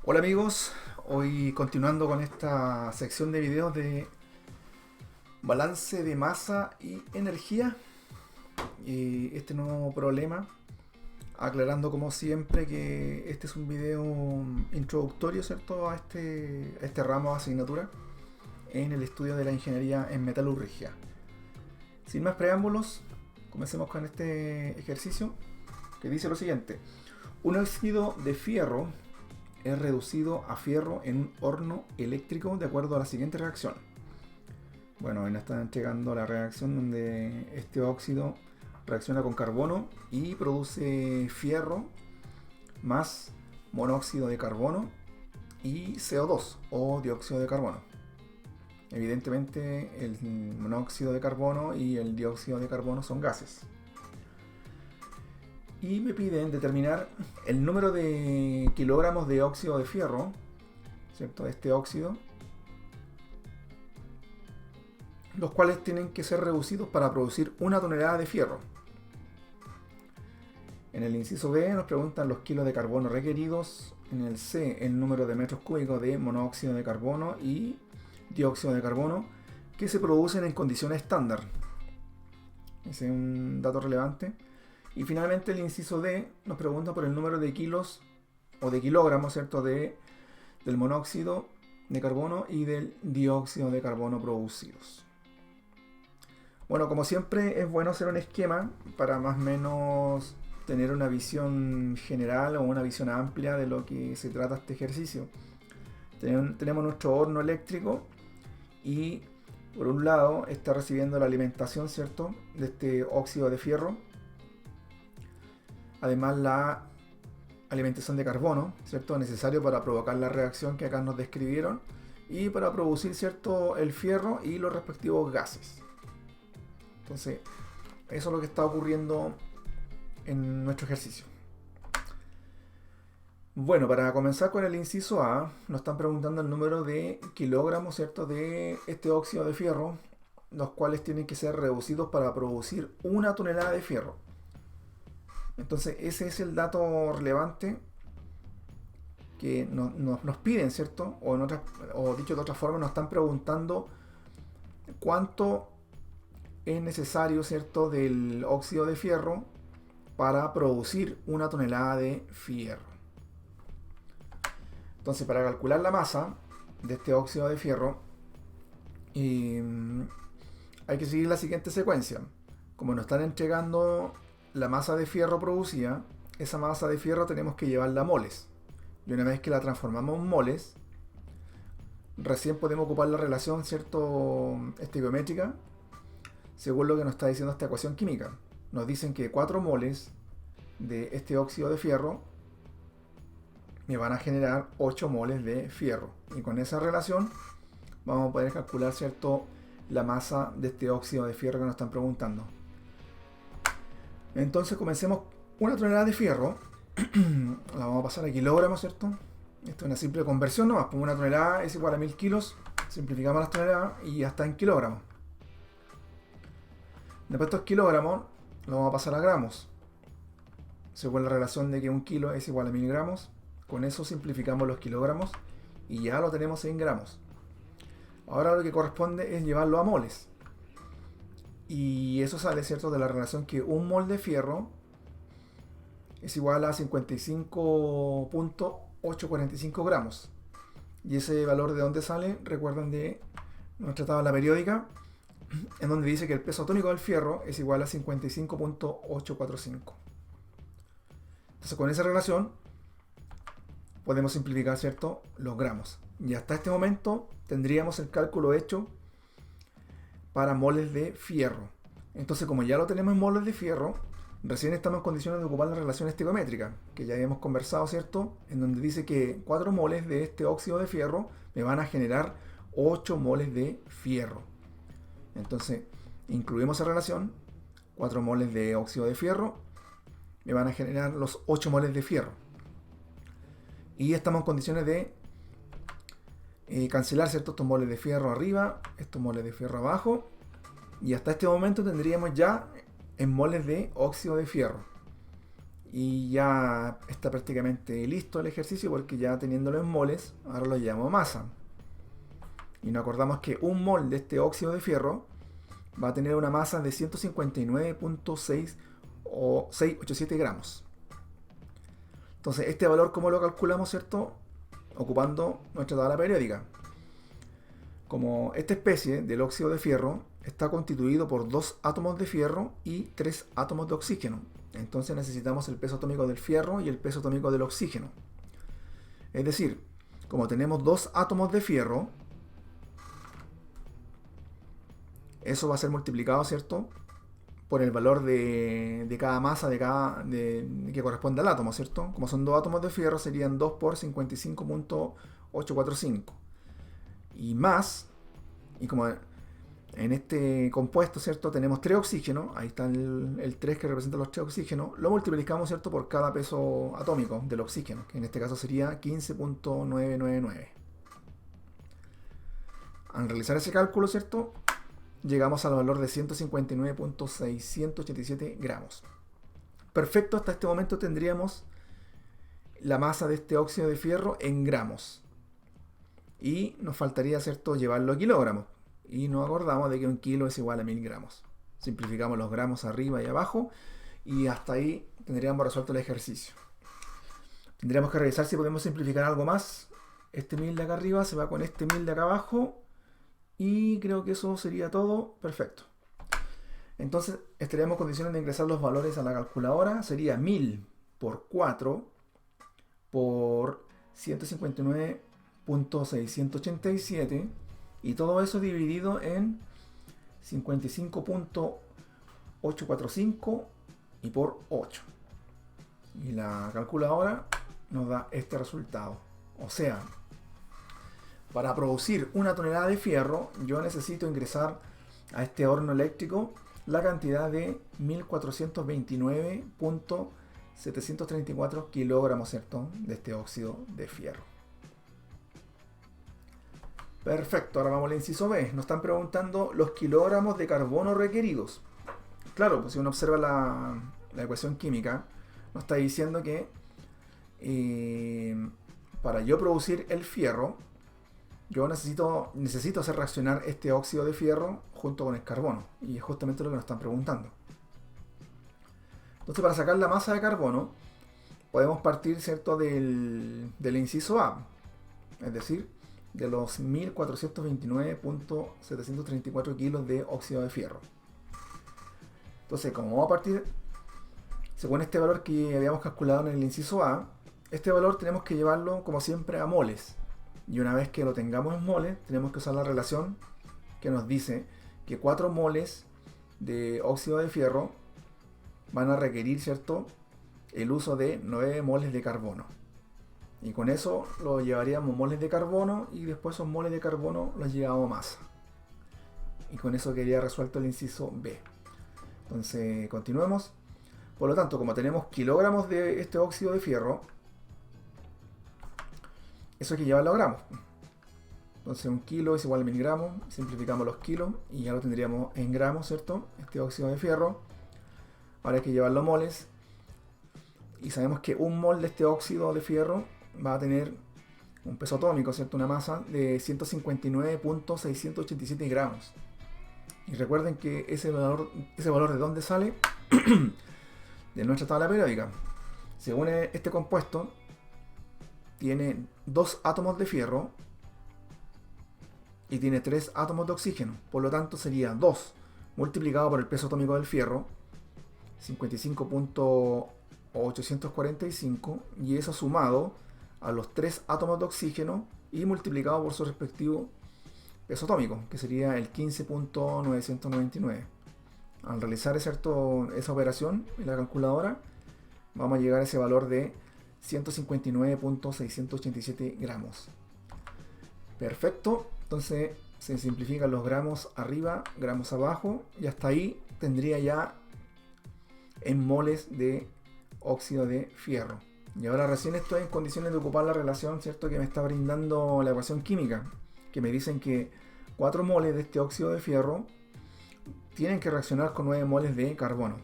Hola amigos, hoy continuando con esta sección de videos de balance de masa y energía y este nuevo problema, aclarando como siempre que este es un video introductorio, ¿cierto?, a este ramo de asignatura en el estudio de la ingeniería en metalurgia. Sin más preámbulos, comencemos con este ejercicio que dice lo siguiente: un óxido de fierro es reducido a fierro en un horno eléctrico de acuerdo a la siguiente reacción. Bueno, ahí nos están entregando la reacción donde este óxido reacciona con carbono y produce fierro más monóxido de carbono y CO2 o dióxido de carbono. Evidentemente el monóxido de carbono y el dióxido de carbono son gases. Y me piden determinar el número de kilogramos de óxido de fierro, ¿cierto?, de este óxido, los cuales tienen que ser reducidos para producir una tonelada de fierro. En el inciso B nos preguntan los kilos de carbono requeridos. En el C, el número de metros cúbicos de monóxido de carbono y dióxido de carbono que se producen en condiciones estándar. Ese es un dato relevante. Y finalmente el inciso D nos pregunta por el número de kilos o de kilogramos, ¿cierto?, del monóxido de carbono y del dióxido de carbono producidos. Bueno, como siempre es bueno hacer un esquema para más o menos tener una visión general o una visión amplia de lo que se trata este ejercicio. Tenemos nuestro horno eléctrico y por un lado está recibiendo la alimentación, ¿cierto?, de este óxido de fierro. Además la alimentación de carbono, ¿cierto?, necesario para provocar la reacción que acá nos describieron y para producir, ¿cierto?, el fierro y los respectivos gases. Entonces, eso es lo que está ocurriendo en nuestro ejercicio. Bueno, para comenzar con el inciso A, nos están preguntando el número de kilogramos, ¿cierto?, de este óxido de fierro, los cuales tienen que ser reducidos para producir una tonelada de fierro. Entonces ese es el dato relevante que nos piden, ¿cierto? O dicho de otra forma, nos están preguntando cuánto es necesario, ¿cierto?, del óxido de fierro para producir una tonelada de fierro. Entonces, para calcular la masa de este óxido de fierro, hay que seguir la siguiente secuencia. Como nos están entregando la masa de fierro producida, esa masa de fierro tenemos que llevarla a moles. Y una vez que la transformamos en moles, recién podemos ocupar la relación, ¿cierto?, estequiométrica, según lo que nos está diciendo esta ecuación química. Nos dicen que 4 moles de este óxido de fierro me van a generar 8 moles de fierro. Y con esa relación vamos a poder calcular, ¿cierto?, la masa de este óxido de fierro que nos están preguntando. Entonces comencemos. Una tonelada de fierro la vamos a pasar a kilogramos, ¿cierto? Esto es una simple conversión nomás. Pues una tonelada es igual a 1000 kilos. Simplificamos las toneladas y ya está en kilogramos. Después estos kilogramos los vamos a pasar a gramos, según la relación de que un kilo es igual a 1000 gramos. Con eso simplificamos los kilogramos y ya lo tenemos en gramos. Ahora lo que corresponde es llevarlo a moles. Y eso sale, ¿cierto?, de la relación que un mol de fierro es igual a 55.845 gramos. Y ese valor, ¿de dónde sale? Recuerden de nuestra tabla periódica, en donde dice que el peso atómico del fierro es igual a 55.845. Entonces, con esa relación podemos simplificar, ¿cierto?, los gramos. Y hasta este momento tendríamos el cálculo hecho para moles de fierro. Entonces, como ya lo tenemos en moles de fierro, recién estamos en condiciones de ocupar la relación estequiométrica, que ya habíamos conversado, ¿cierto?, en donde dice que 4 moles de este óxido de fierro me van a generar 8 moles de fierro. Entonces, incluimos esa relación, 4 moles de óxido de fierro me van a generar los 8 moles de fierro. Y estamos en condiciones de cancelar, ¿cierto?, estos moles de fierro arriba, estos moles de fierro abajo, y hasta este momento tendríamos ya en moles de óxido de fierro. Y ya está prácticamente listo el ejercicio porque ya teniéndolo en moles, ahora lo llamo masa. Y nos acordamos que un mol de este óxido de fierro va a tener una masa de 159.6 o 687 gramos. Entonces, este valor, ¿cómo lo calculamos, cierto? Ocupando nuestra tabla periódica. Como esta especie del óxido de fierro está constituido por 2 átomos de fierro y 3 átomos de oxígeno. Entonces necesitamos el peso atómico del fierro y el peso atómico del oxígeno. Es decir, como tenemos 2 átomos de fierro, eso va a ser multiplicado, ¿cierto?, por el valor de cada masa que corresponde al átomo, ¿cierto? Como son 2 átomos de fierro, serían 2 por 55.845. Y más, y como en este compuesto, ¿cierto?, tenemos 3 oxígenos, ahí está el 3 que representa los 3 oxígenos, lo multiplicamos, ¿cierto?, por cada peso atómico del oxígeno, que en este caso sería 15.999. Al realizar ese cálculo, ¿cierto?, llegamos al valor de 159.687 gramos. Perfecto, hasta este momento tendríamos la masa de este óxido de fierro en gramos. Y nos faltaría, ¿cierto?, llevarlo a kilogramos. Y nos acordamos de que un kilo es igual a 1000 gramos. Simplificamos los gramos arriba y abajo y hasta ahí tendríamos resuelto el ejercicio. Tendríamos que revisar si podemos simplificar algo más. Este 1000 de acá arriba se va con este 1000 de acá abajo. Y creo que eso sería todo. Perfecto. Entonces estaríamos en condiciones de ingresar los valores a la calculadora. Sería 1000 por 4 por 159.687 y todo eso dividido en 55.845 y por 8. Y la calculadora nos da este resultado. O sea, para producir 1 tonelada de fierro, yo necesito ingresar a este horno eléctrico la cantidad de 1429.734 kilogramos, ¿cierto?, de este óxido de fierro. Perfecto, ahora vamos al inciso B. Nos están preguntando los kilogramos de carbono requeridos. Claro, pues si uno observa la ecuación química, nos está diciendo que para yo producir el fierro, yo necesito hacer reaccionar este óxido de fierro junto con el carbono. Y es justamente lo que nos están preguntando. Entonces, para sacar la masa de carbono, podemos partir, ¿cierto?, del inciso A. Es decir, de los 1429.734 kilos de óxido de fierro. Entonces, como vamos a partir, según este valor que habíamos calculado en el inciso A, este valor tenemos que llevarlo, como siempre, a moles. Y una vez que lo tengamos en moles, tenemos que usar la relación que nos dice que 4 moles de óxido de fierro van a requerir, ¿cierto?, el uso de 9 moles de carbono. Y con eso lo llevaríamos moles de carbono y después esos moles de carbono los llevamos a masa. Y con eso quedaría resuelto el inciso B. Entonces, continuemos. Por lo tanto, como tenemos kilogramos de este óxido de fierro, eso hay que llevarlo a gramos. Entonces 1 kilo es igual a 1000 gramos. Simplificamos los kilos y ya lo tendríamos en gramos, ¿cierto?, este óxido de fierro. Ahora hay que llevarlo a moles. Y sabemos que un mol de este óxido de fierro va a tener un peso atómico, ¿cierto?, una masa de 159.687 gramos. Y recuerden que ese valor ¿de dónde sale? De nuestra tabla periódica. Según este compuesto, tiene 2 átomos de fierro y tiene 3 átomos de oxígeno. Por lo tanto, sería 2 multiplicado por el peso atómico del fierro, 55.845, y eso sumado a los 3 átomos de oxígeno y multiplicado por su respectivo peso atómico, que sería el 15.999. Al realizar esa operación en la calculadora, vamos a llegar a ese valor de 159.687 gramos. Perfecto. Entonces se simplifican los gramos arriba, gramos abajo, y hasta ahí tendría ya en moles de óxido de fierro. Y ahora recién estoy en condiciones de ocupar la relación, ¿cierto?, que me está brindando la ecuación química, que me dicen que 4 moles de este óxido de fierro tienen que reaccionar con 9 moles de carbono.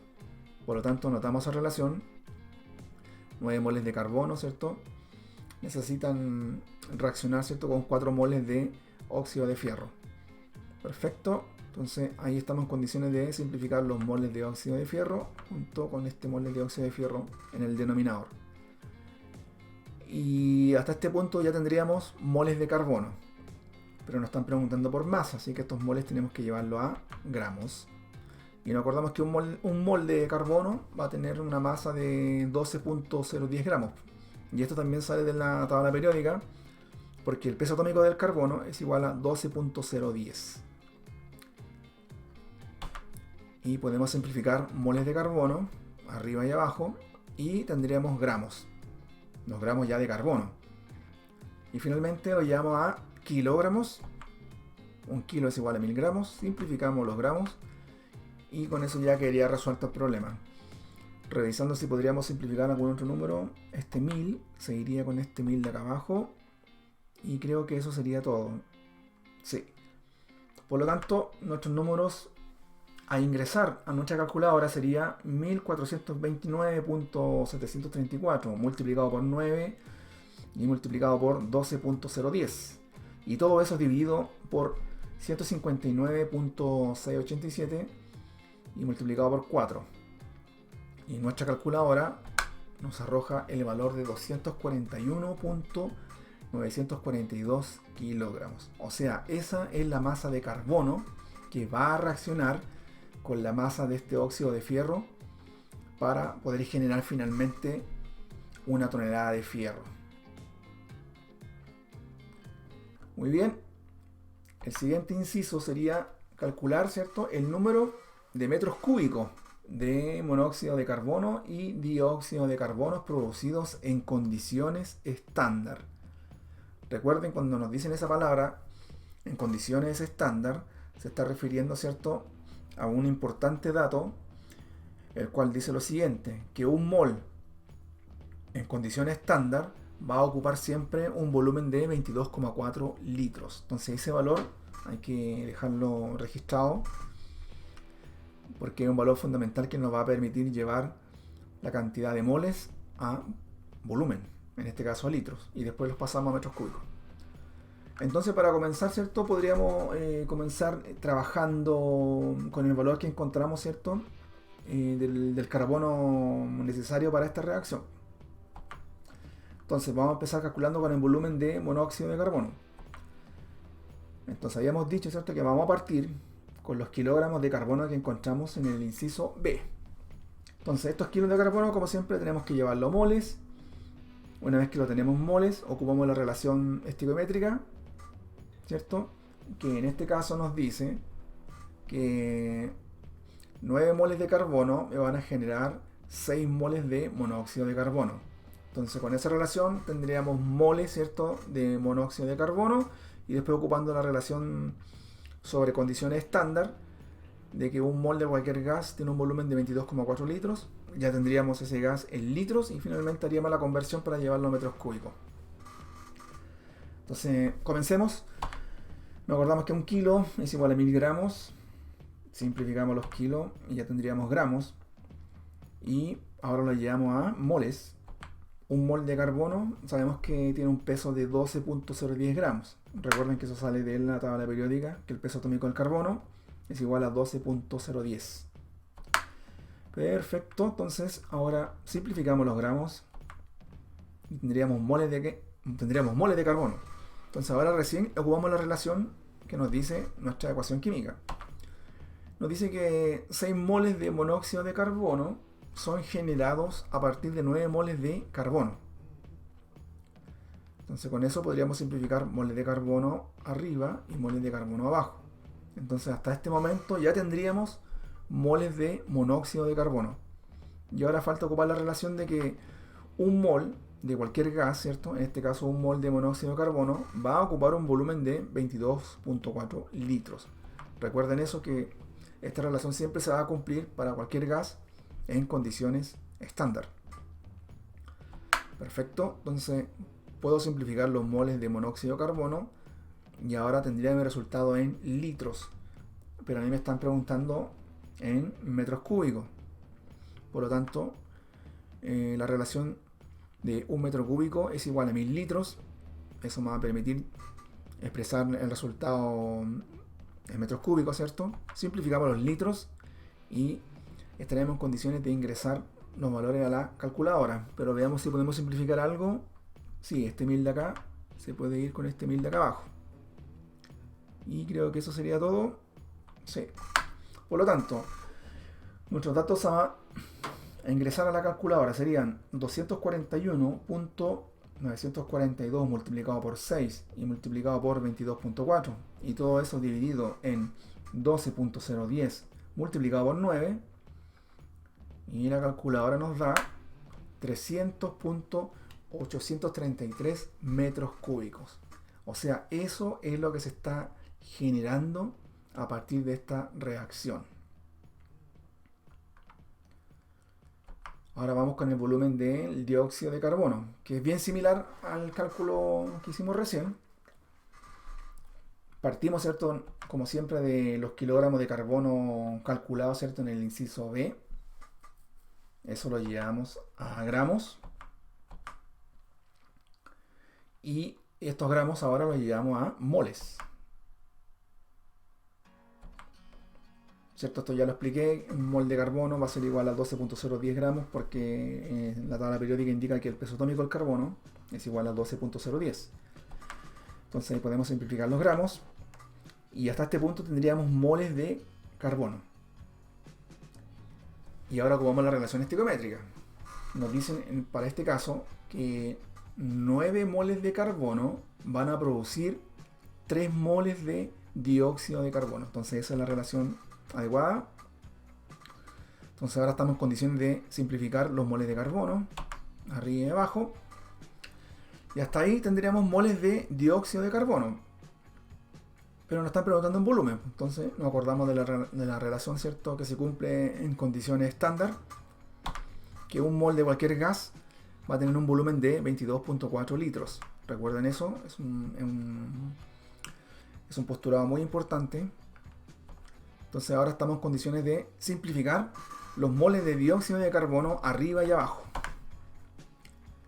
Por lo tanto, notamos esa relación 9 moles de carbono, ¿cierto? Necesitan reaccionar, ¿cierto?, con 4 moles de óxido de fierro. Perfecto. Entonces ahí estamos en condiciones de simplificar los moles de óxido de fierro junto con este mole de óxido de fierro en el denominador. Y hasta este punto ya tendríamos moles de carbono. Pero nos están preguntando por masa, así que estos moles tenemos que llevarlo a gramos. Y nos acordamos que un mol de carbono va a tener una masa de 12.010 gramos. Y esto también sale de la tabla periódica, porque el peso atómico del carbono es igual a 12.010. Y podemos simplificar moles de carbono, arriba y abajo, y tendríamos gramos. Los gramos ya de carbono. Y finalmente lo llevamos a kilogramos. Un kilo es igual a 1000 gramos. Simplificamos los gramos. Y con eso ya quedaría resuelto el problema. Revisando si podríamos simplificar algún otro número, este 1000 se iría con este 1000 de acá abajo. Y creo que eso sería todo. Sí. Por lo tanto, nuestros números a ingresar a nuestra calculadora sería 1429.734 multiplicado por 9 y multiplicado por 12.010. Y todo eso dividido por 159.687 y multiplicado por 4. Y nuestra calculadora nos arroja el valor de 241.942 kilogramos. O sea, esa es la masa de carbono que va a reaccionar con la masa de este óxido de fierro para poder generar finalmente una tonelada de fierro. Muy bien. El siguiente inciso sería calcular, ¿cierto?, el número de metros cúbicos de monóxido de carbono y dióxido de carbono producidos en condiciones estándar. Recuerden, cuando nos dicen esa palabra, en condiciones estándar, se está refiriendo, ¿cierto?, a un importante dato, el cual dice lo siguiente, que un mol en condiciones estándar va a ocupar siempre un volumen de 22,4 litros. Entonces ese valor hay que dejarlo registrado, porque es un valor fundamental que nos va a permitir llevar la cantidad de moles a volumen, en este caso a litros, y después los pasamos a metros cúbicos. Entonces, para comenzar, ¿cierto?, podríamos comenzar trabajando con el valor que encontramos, ¿cierto?, del carbono necesario para esta reacción. Entonces, vamos a empezar calculando con el volumen de monóxido de carbono. Entonces, habíamos dicho, ¿cierto?, que vamos a partir con los kilogramos de carbono que encontramos en el inciso B. Entonces, estos kilos de carbono, como siempre, tenemos que llevarlo a moles. Una vez que lo tenemos moles, ocupamos la relación estequiométrica, ¿cierto?, que en este caso nos dice que 9 moles de carbono me van a generar 6 moles de monóxido de carbono. Entonces, con esa relación tendríamos moles, ¿cierto?, de monóxido de carbono, y después ocupando la relación sobre condiciones estándar de que un mol de cualquier gas tiene un volumen de 22,4 litros, ya tendríamos ese gas en litros y finalmente haríamos la conversión para llevarlo a metros cúbicos. Entonces, comencemos. Nos acordamos que un kilo es igual a 1000 gramos. Simplificamos los kilos y ya tendríamos gramos. Y ahora lo llevamos a moles. Un mol de carbono sabemos que tiene un peso de 12.010 gramos. Recuerden que eso sale de la tabla periódica, que el peso atómico del carbono es igual a 12.010. Perfecto, entonces ahora simplificamos los gramos y tendríamos moles de carbono. Entonces ahora recién ocupamos la relación que nos dice nuestra ecuación química. Nos dice que 6 moles de monóxido de carbono son generados a partir de 9 moles de carbono. Entonces con eso podríamos simplificar moles de carbono arriba y moles de carbono abajo. Entonces hasta este momento ya tendríamos moles de monóxido de carbono. Y ahora falta ocupar la relación de que un mol de cualquier gas, ¿cierto?, en este caso un mol de monóxido de carbono, va a ocupar un volumen de 22.4 litros. Recuerden eso, que esta relación siempre se va a cumplir para cualquier gas en condiciones estándar. Perfecto, entonces puedo simplificar los moles de monóxido de carbono y ahora tendría mi resultado en litros, pero a mí me están preguntando en metros cúbicos. Por lo tanto, la relación de un metro cúbico es igual a 1000 litros. Eso me va a permitir expresar el resultado en metros cúbicos, ¿cierto? Simplificamos los litros y estaremos en condiciones de ingresar los valores a la calculadora. Pero veamos si podemos simplificar algo. Sí, este 1000 de acá se puede ir con este 1000 de acá abajo. Y creo que eso sería todo. Sí. Por lo tanto, nuestros datos a ingresar a la calculadora serían 241.942 multiplicado por 6 y multiplicado por 22.4. Y todo eso dividido en 12.010 multiplicado por 9. Y la calculadora nos da 300.833 metros cúbicos. O sea, eso es lo que se está generando a partir de esta reacción. Ahora vamos con el volumen del dióxido de carbono, que es bien similar al cálculo que hicimos recién. Partimos, ¿cierto? Como siempre, de los kilogramos de carbono calculados, ¿cierto? En el inciso B. Eso lo llevamos a gramos. Y estos gramos ahora los llevamos a moles. ¿Cierto? Esto ya lo expliqué. Un mol de carbono va a ser igual a 12.010 gramos porque la tabla periódica indica que el peso atómico del carbono es igual a 12.010. Entonces ahí podemos simplificar los gramos. Y hasta este punto tendríamos moles de carbono. Y ahora ocupamos la relación estequiométrica. Nos dicen para este caso que 9 moles de carbono van a producir 3 moles de dióxido de carbono. Entonces esa es la relación adecuada. Entonces ahora estamos en condiciones de simplificar los moles de carbono, arriba y abajo. Y hasta ahí tendríamos moles de dióxido de carbono. Pero nos están preguntando en volumen. Entonces nos acordamos de la relación, ¿cierto? Que se cumple en condiciones estándar. Que un mol de cualquier gas va a tener un volumen de 22.4 litros. Recuerden eso, es un postulado muy importante. Entonces ahora estamos en condiciones de simplificar los moles de dióxido de carbono arriba y abajo.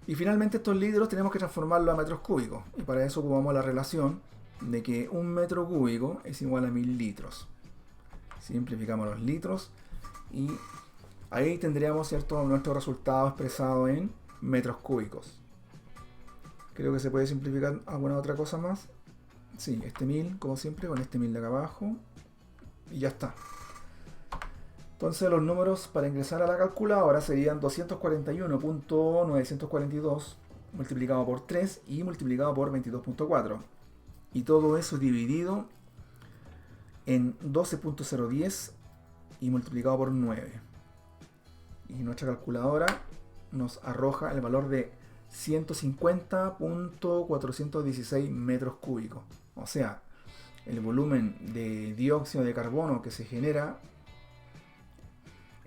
Y finalmente estos litros tenemos que transformarlos a metros cúbicos. Y para eso ocupamos la relación de que un metro cúbico es igual a 1000 litros. Simplificamos los litros y ahí tendríamos, ¿cierto?, nuestro resultado expresado en metros cúbicos. Creo que se puede simplificar alguna otra cosa más. Sí, este 1000 como siempre con este 1000 de acá abajo. Y ya está. Entonces los números para ingresar a la calculadora serían 241.942 multiplicado por 3 y multiplicado por 22.4. Y todo eso dividido en 12.010 y multiplicado por 9. Y nuestra calculadora nos arroja el valor de 150.416 metros cúbicos. O sea, el volumen de dióxido de carbono que se genera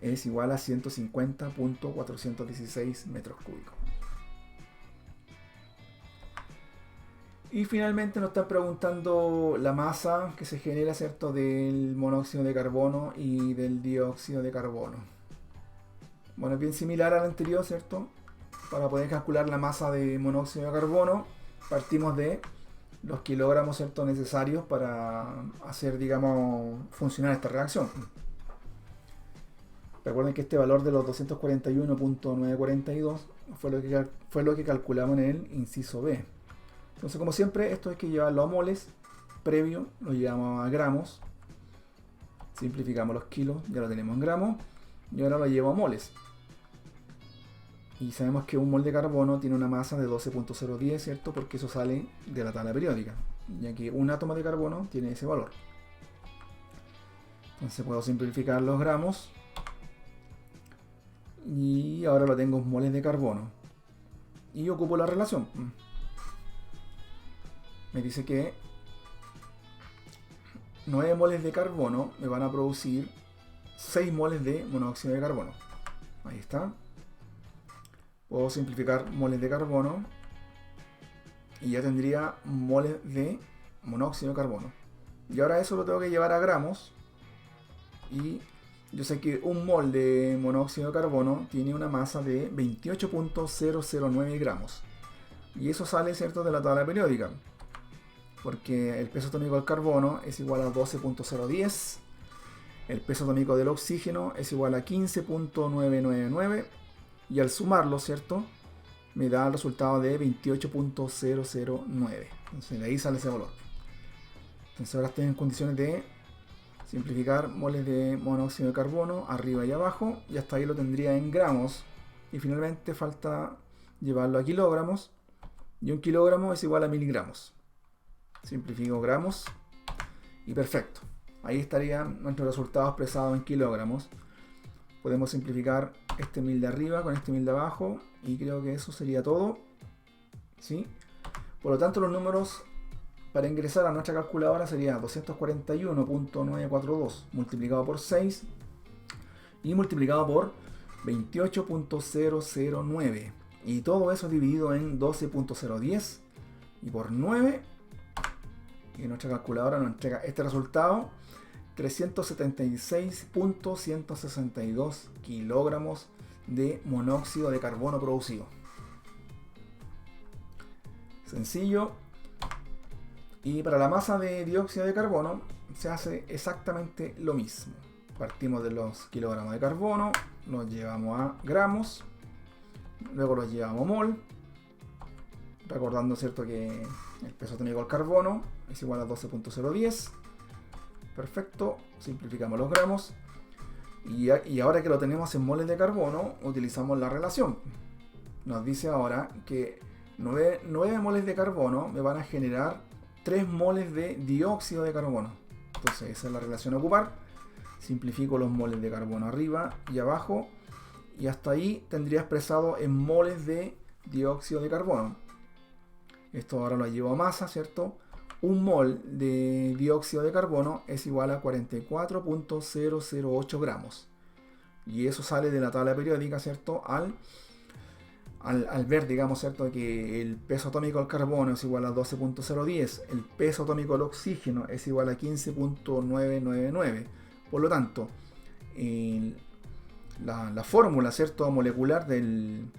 es igual a 150.416 metros cúbicos. Y finalmente nos están preguntando la masa que se genera, ¿cierto?, del monóxido de carbono y del dióxido de carbono. Bueno, es bien similar al anterior, ¿cierto? Para poder calcular la masa de monóxido de carbono, partimos de los kilogramos, ¿cierto?, necesarios para hacer, digamos, funcionar esta reacción. Recuerden que este valor de los 241.942 fue lo que calculamos en el inciso B. Entonces, como siempre, esto hay que llevarlo a moles. Previo lo llevamos a gramos. Simplificamos los kilos, ya lo tenemos en gramos. Y ahora lo llevo a moles. Y sabemos que un mol de carbono tiene una masa de 12.010, ¿cierto? Porque eso sale de la tabla periódica, ya que un átomo de carbono tiene ese valor. Entonces puedo simplificar los gramos. Y ahora lo tengo en moles de carbono. Y ocupo la relación. Me dice que 9 moles de carbono me van a producir 6 moles de monóxido de carbono. Ahí está. Puedo simplificar moles de carbono y ya tendría moles de monóxido de carbono. Y ahora eso lo tengo que llevar a gramos y yo sé que un mol de monóxido de carbono tiene una masa de 28.009 gramos. Y eso sale, ¿cierto?, de la tabla periódica. Porque el peso atómico del carbono es igual a 12.010. El peso atómico del oxígeno es igual a 15.999. Y al sumarlo, ¿cierto?, me da el resultado de 28.009. Entonces de ahí sale ese valor. Entonces ahora estoy en condiciones de simplificar moles de monóxido de carbono arriba y abajo. Y hasta ahí lo tendría en gramos. Y finalmente falta llevarlo a kilogramos. Y un kilogramo es igual a miligramos. Simplifico gramos. Y perfecto. Ahí estarían nuestros resultados expresados en kilogramos. Podemos simplificar este 1000 de arriba con este 1000 de abajo. Y creo que eso sería todo. ¿Sí? Por lo tanto, los números para ingresar a nuestra calculadora sería 241.942 multiplicado por 6 y multiplicado por 28.009. Y todo eso dividido en 12.010 y por 9. Y nuestra calculadora nos entrega este resultado: 376.162 kilogramos de monóxido de carbono producido. Sencillo. Y para la masa de dióxido de carbono se hace exactamente lo mismo. Partimos de los kilogramos de carbono, los llevamos a gramos, luego los llevamos a mol, recordando, ¿cierto?, que el peso atómico del carbono es igual a 12.010. Perfecto, simplificamos los gramos. Y ahora que lo tenemos en moles de carbono, utilizamos la relación. Nos dice ahora que 9 moles de carbono me van a generar 3 moles de dióxido de carbono. Entonces esa es la relación a ocupar. Simplifico los moles de carbono arriba y abajo. Y hasta ahí tendría expresado en moles de dióxido de carbono. Esto ahora lo llevo a masa, ¿cierto? Un mol de dióxido de carbono es igual a 44.008 gramos. Y eso sale de la tabla periódica, ¿cierto? Al ver, digamos, ¿cierto?, que el peso atómico del carbono es igual a 12.010, el peso atómico del oxígeno es igual a 15.999. Por lo tanto, la fórmula, ¿cierto?, molecular del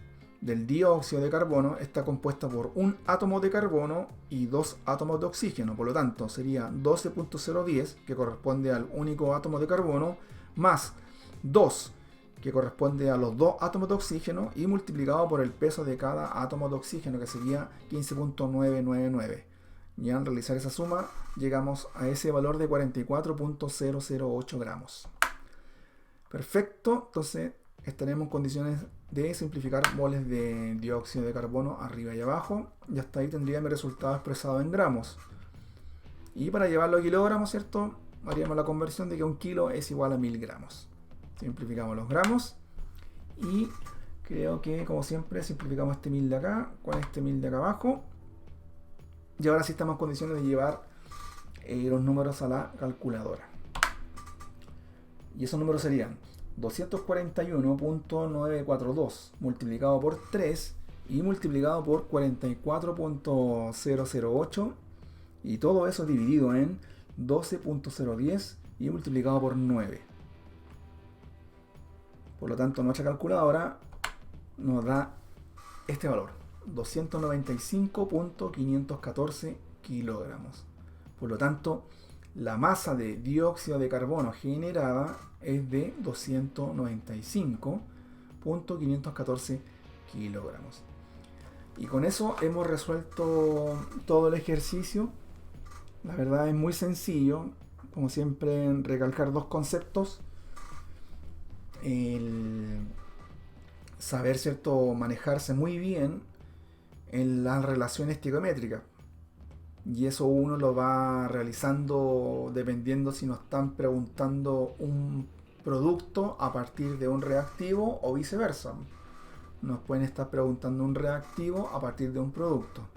dióxido de carbono está compuesta por un átomo de carbono y 2 átomos de oxígeno. Por lo tanto, sería 12.010, que corresponde al único átomo de carbono, más 2, que corresponde a los 2 átomos de oxígeno, y multiplicado por el peso de cada átomo de oxígeno, que sería 15.999. Y al realizar esa suma, llegamos a ese valor de 44.008 gramos. Perfecto, entonces estaremos en condiciones de simplificar moles de dióxido de carbono arriba y abajo. Y hasta ahí tendría mi resultado expresado en gramos. Y para llevarlo a kilogramos, ¿cierto?, haríamos la conversión de que un kilo es igual a 1000 gramos. Simplificamos los gramos y creo que, como siempre, simplificamos este 1000 de acá con este 1000 de acá abajo. Y ahora sí estamos en condiciones de llevar los números a la calculadora. Y esos números serían 241.942 multiplicado por 3 y multiplicado por 44.008. Y todo eso dividido en 12.010 y multiplicado por 9. Por lo tanto, nuestra calculadora nos da este valor: 295.514 kilogramos. Por lo tanto, la masa de dióxido de carbono generada es de 295.514 kilogramos. Y con eso hemos resuelto todo el ejercicio. La verdad es muy sencillo. Como siempre, recalcar 2 conceptos. El saber, ¿cierto?, manejarse muy bien en las relaciones estequiométricas. Y eso uno lo va realizando dependiendo si nos están preguntando un producto a partir de un reactivo o viceversa. Nos pueden estar preguntando un reactivo a partir de un producto.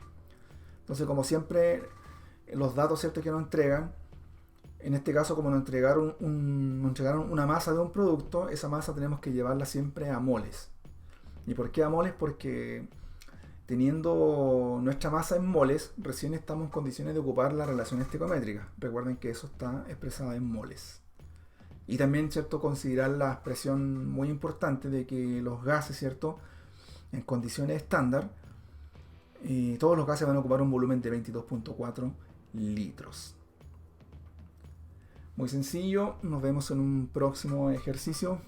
Entonces, como siempre, los datos, ¿cierto?, que nos entregan, en este caso, como nos entregaron una masa de un producto, esa masa tenemos que llevarla siempre a moles. ¿Y por qué a moles? Porque teniendo nuestra masa en moles, recién estamos en condiciones de ocupar la relación estequiométrica. Recuerden que eso está expresado en moles. Y también, ¿cierto?, considerar la expresión muy importante de que los gases, ¿cierto?, en condiciones estándar, todos los gases van a ocupar un volumen de 22.4 litros. Muy sencillo, nos vemos en un próximo ejercicio.